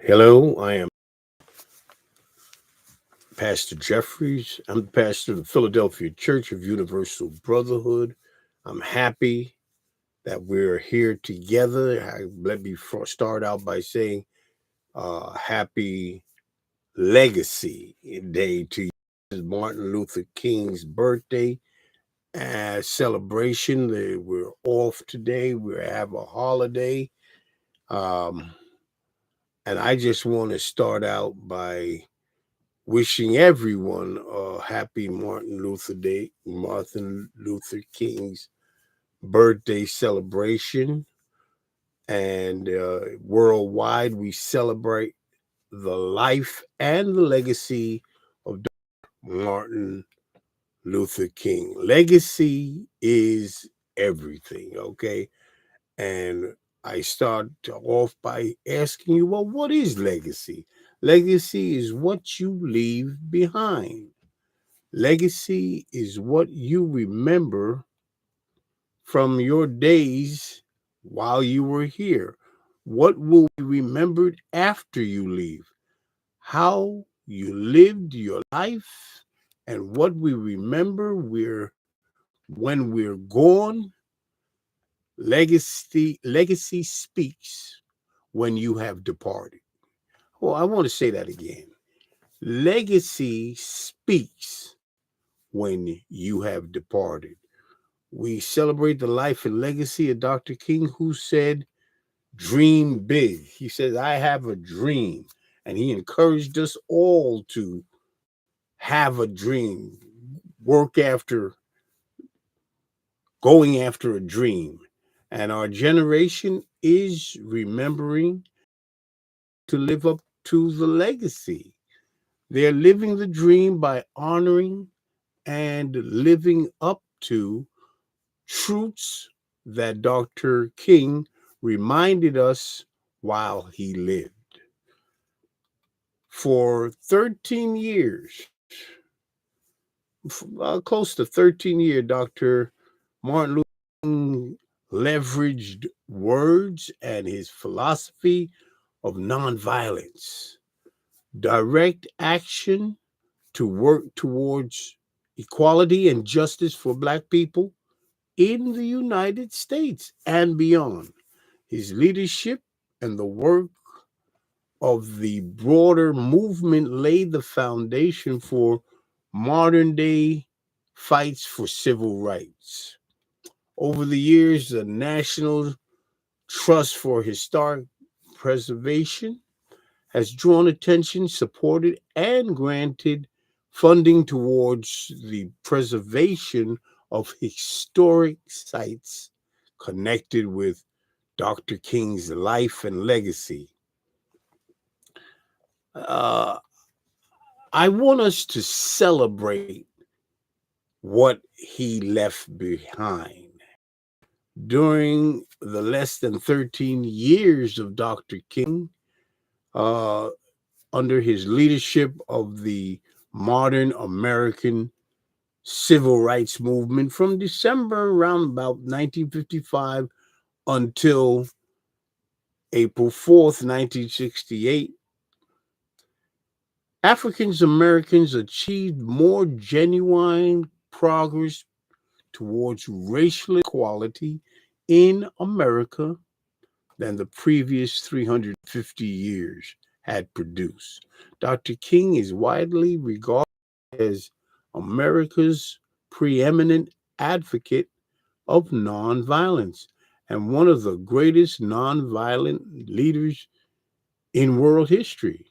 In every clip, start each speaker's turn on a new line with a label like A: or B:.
A: Hello, I am Pastor Jeffries. I'm the pastor of the Philadelphia Church of Universal Brotherhood. I'm happy that we're here together. Let me start out by saying happy Legacy Day to you. This is Martin Luther King's birthday celebration. We're off today. We have a holiday. Um, and I just want to start out by wishing everyone a happy Martin Luther King's birthday celebration. And worldwide, we celebrate the life and the legacy of Martin Luther King. Legacy is everything, okay? And I start off by asking you, well, what is legacy? Legacy is what you leave behind. Legacy is what you remember from your days while you were here. What will be remembered after you leave? How you lived your life and what we remember when we're gone. Legacy speaks when you have departed. Well, I want to say that again. Legacy speaks when you have departed. We celebrate the life and legacy of Dr. King, who said, dream big. He says, I have a dream. And he encouraged us all to have a dream, work after, going after a dream. And our generation is remembering to live up to the legacy. They're living the dream by honoring and living up to truths that Dr. King reminded us while he lived. For 13 years, close to 13 years, Dr. Martin Luther King leveraged words and his philosophy of nonviolence, direct action to work towards equality and justice for Black people in the United States and beyond. His leadership and the work of the broader movement laid the foundation for modern day fights for civil rights. Over the years, the National Trust for Historic Preservation has drawn attention, supported, and granted funding towards the preservation of historic sites connected with Dr. King's life and legacy. Uh, I want us to celebrate what he left behind. During the less than 13 years of Dr. King, uh, under his leadership of the modern American civil rights movement from December around about 1955 until April 4th, 1968, African Americans achieved more genuine progress towards racial equality in America than the previous 350 years had produced. Dr. King is widely regarded as America's preeminent advocate of nonviolence and one of the greatest nonviolent leaders in world history.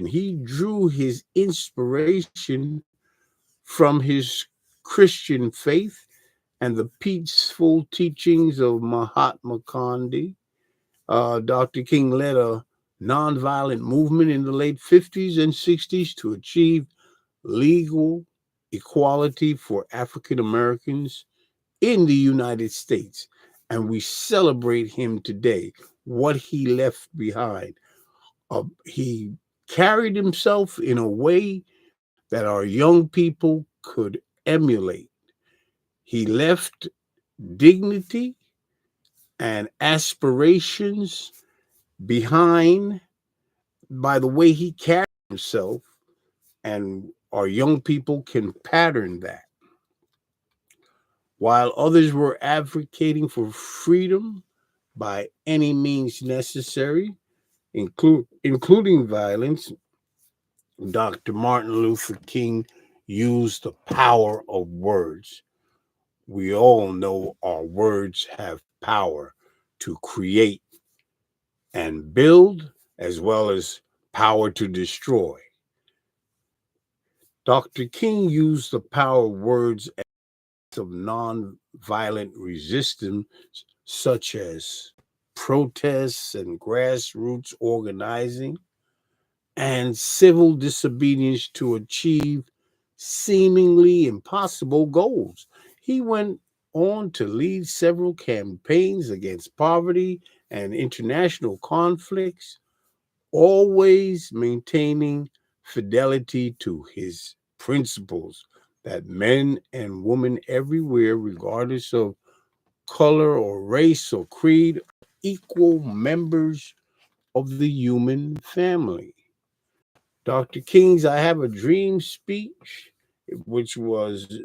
A: He drew his inspiration from his Christian faith and the peaceful teachings of Mahatma Gandhi. Dr. King led a nonviolent movement in the late 50s and 60s to achieve legal equality for African Americans in the United States. And we celebrate him today, what he left behind. He carried himself in a way that our young people could emulate. He left dignity and aspirations behind by the way he carries himself, and our young people can pattern that. While others were advocating for freedom by any means necessary, including violence, Dr. Martin Luther King used the power of words. We all know our words have power to create and build, as well as power to destroy. Dr. King used the power of words of nonviolent resistance, such as protests and grassroots organizing, and civil disobedience to achieve seemingly impossible goals. He went on to lead several campaigns against poverty and international conflicts, always maintaining fidelity to his principles that men and women everywhere, regardless of color or race or creed, equal members of the human family. Dr. King's I Have a Dream speech, which was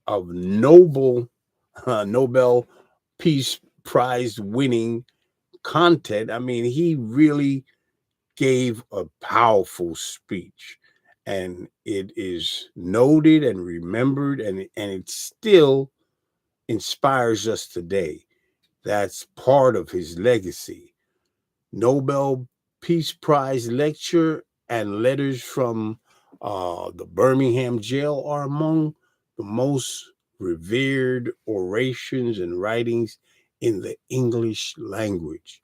A: of Nobel Peace Prize winning content. I mean, he really gave a powerful speech, and it is noted and remembered, and it still inspires us today. That's part of his legacy. Nobel Peace Prize lecture and letters from the Birmingham jail are among the most revered orations and writings in the English language.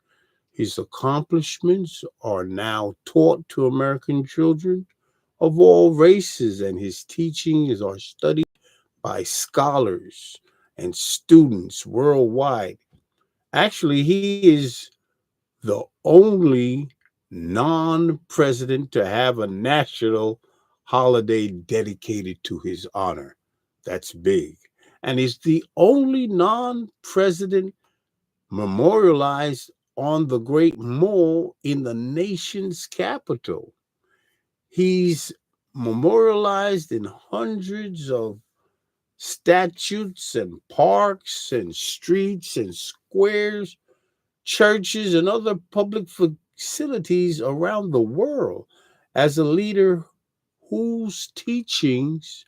A: His accomplishments are now taught to American children of all races, and his teachings are studied by scholars and students worldwide. Actually, he is the only non president to have a national holiday dedicated to his honor. That's big. And he's the only non president memorialized on the Great Mall in the nation's capital. He's memorialized in hundreds of statutes and parks and streets and squares, churches, and other public facilities around the world as a leader whose teachings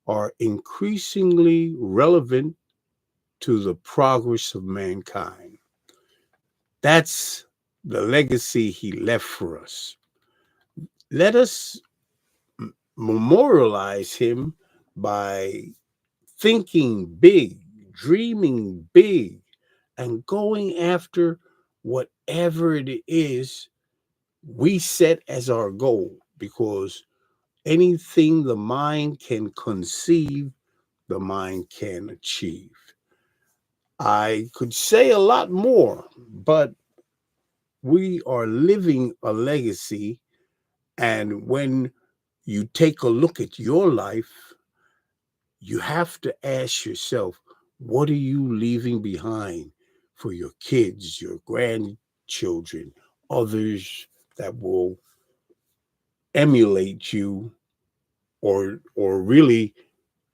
A: are increasingly relevant to the progress of mankind. That's the legacy he left for us. Let us memorialize him by thinking big, dreaming big, and going after whatever it is we set as our goal, because anything the mind can conceive, the mind can achieve. I could say a lot more, but we are living a legacy. And when you take a look at your life, you have to ask yourself, what are you leaving behind for your kids, your grandchildren, others that will emulate you, or really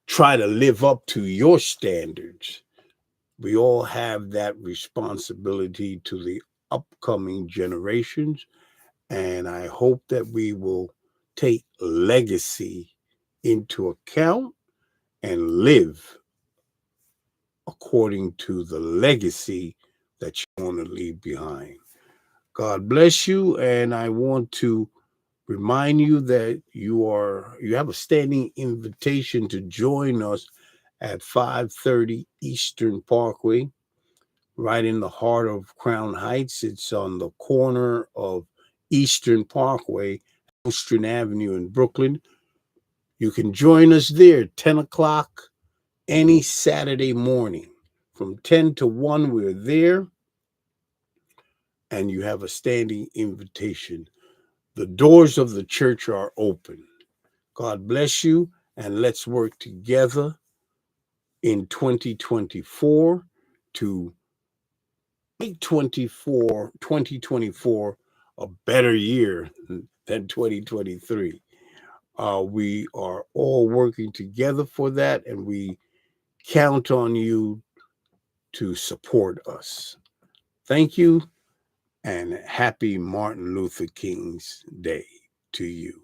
A: try to live up to your standards? We all have that responsibility to the upcoming generations, and I hope that we will take legacy into account and live according to the legacy that you want to leave behind. God bless you, and I want to remind you that you have a standing invitation to join us at 5:30 Eastern Parkway, right in the heart of Crown Heights. It's on the corner of Eastern Parkway, Eastern Avenue in Brooklyn. You can join us there 10 o'clock any Saturday morning. From 10 to 1, we're there, and you have a standing invitation. The doors of the church are open. God bless you, and let's work together in 2024 to make 2024 a better year than 2023. We are all working together for that, and we count on you to support us. Thank you, and happy Martin Luther King's Day to you.